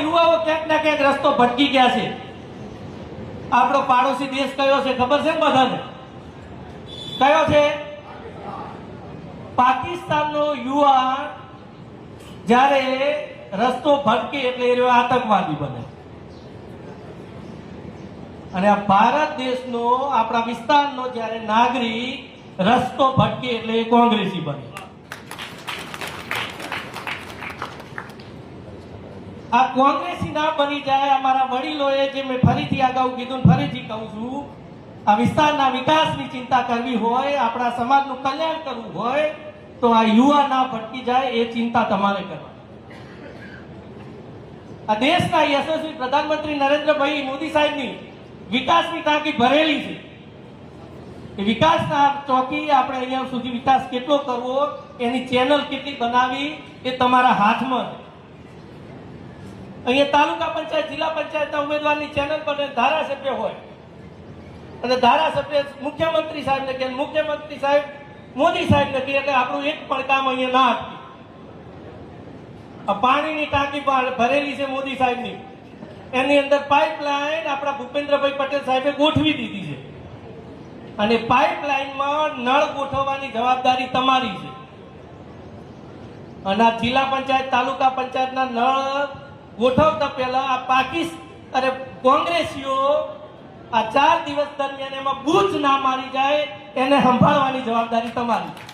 યુવાઓ ક્યાંક ના ક્યાંક રસ્તો ભટકી ગયા છે. આપણો પાડોશી દેશ કયો છે ખબર છે બધાને? કયો છે? પાકિસ્તાનનો યુવા જ્યારે રસ્તો ભટકે એટલે એ આતંકવાદી બને, અને આ ભારત દેશનો આપણા વિસ્તારનો જ્યારે નાગરિક રસ્તો ભટકે એટલે એ કોંગ્રેસી બને. આ કોંગ્રેસી ના બની જાય. અમારા વડીલોએ જે મેં ફરીથી અગાઉ કીધું, ફરીથી કહું છું, આ વિસ્તારના વિકાસની ચિંતા કરવી હોય, આપણા સમાજનું કલ્યાણ કરવું હોય, તો આ યુવા ના ભટકી જાય એ ચિંતા તમારે કરવાની. આ દેશના યશસ્વી પ્રધાનમંત્રી નરેન્દ્રભાઈ મોદી સાહેબની વિકાસની ટાંકી ભરેલી છે. એ વિકાસના ચોકી આપણે અહીંયા સુધી વિકાસ કેટલો કરવો, એની ચેનલ કેટલી બનાવી, એ તમારા હાથમાં છે. અહીંયા તાલુકા પંચાયત, જિલ્લા પંચાયતના ઉમેદવારની ચેનલ બને, ધારાસભ્ય હોય અને ધારાસભ્ય મુખ્યમંત્રી સાહેબને કહે, મુખ્યમંત્રી સાહેબ મોદી સાહેબને કહે, એટલે આપણું એક પણ કામ અહીંયા ના અટકે. પાણીની ટાંકી ભરેલી છે મોદી સાહેબની, એની અંદર પાઇપલાઇન આપણા ભૂપેન્દ્રભાઈ પટેલ સાહેબે ગોઠવી દીધી છે, અને પાઇપલાઇનમાં નળ ગોઠવવાની જવાબદારી તમારી છે. અને આ જિલ્લા પંચાયત, તાલુકા પંચાયતના નળ ગોઠવતા પહેલા આ પાકિસ્તાન અને કોંગ્રેસીઓ આ 4 દિવસ દરમિયાન એમાં બૂચ ના મારી જાય, એને સંભાળવાની જવાબદારી તમારી છે.